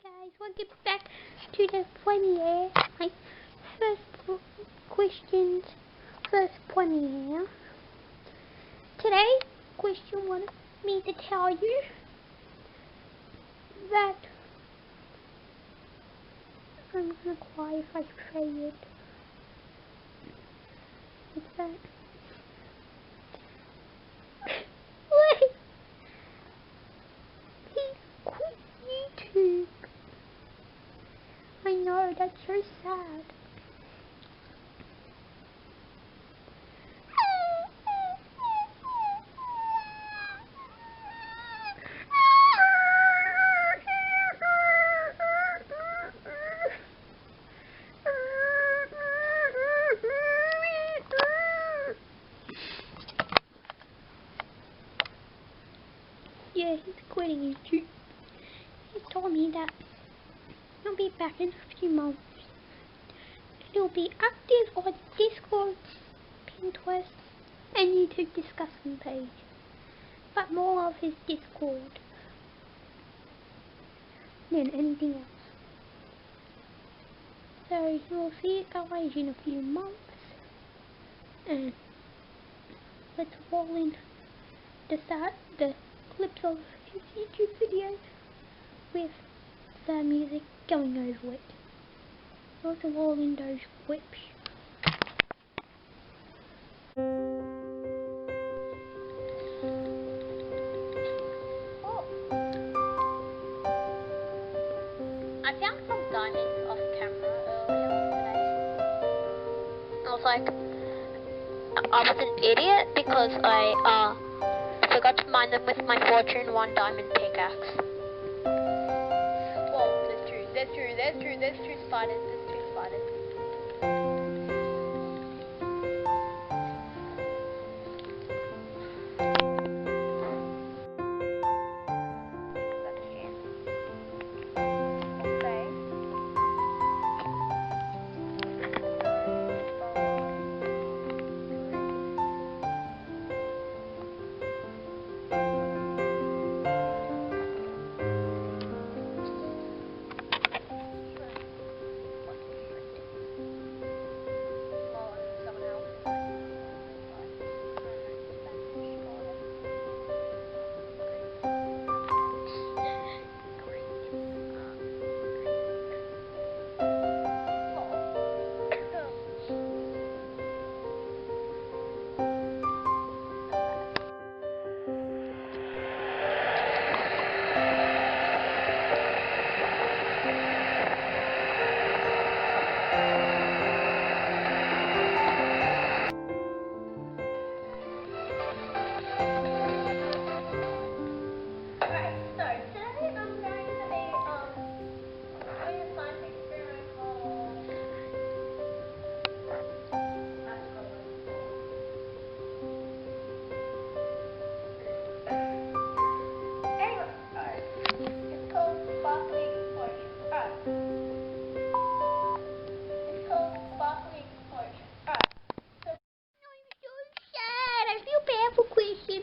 guys, welcome back to the premiere. My first premiere. Today, Christian wanted me to tell you that I'm gonna cry if I say it. What's that? Wait! He quit YouTube. I know, that's so sad. Yeah, he's quitting YouTube. He told me that he'll be back in a few months. He'll be active on Discord, Pinterest, and YouTube discussion page. But more of his Discord than anything else. So we'll see you guys in a few months. And let's roll in the clips of his YouTube videos with the music going over it. Let's roll in those clips. I found some diamonds off camera earlier today. I was like, I was an idiot because I forgot to mine them with my Fortune 1 diamond pickaxe. Whoa, there's two spiders,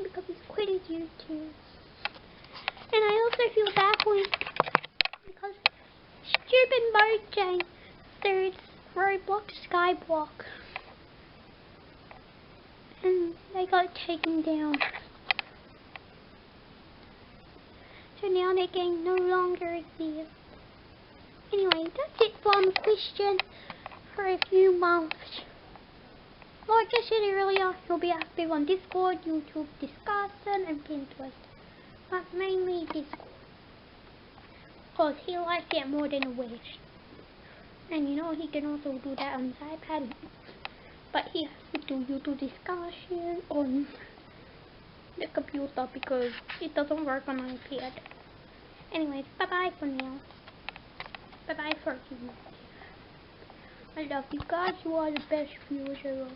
Because he's quitting YouTube. And I also feel bad for him because stupid Mojang third Roblox Skyblock. And they got taken down. So now they're getting no longer there. Anyway, that's it from Christian for a few months. Like I said earlier, he'll be active on Discord, YouTube discussion, and Pinterest. But mainly Discord. Because he likes it more than a Wish. And you know, he can also do that on his iPad. But he has to do YouTube discussion on the computer because it doesn't work on my iPad. Anyways, bye bye for now. Bye bye for you. I love you guys, you are the best viewers ever.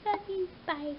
Love you, bye.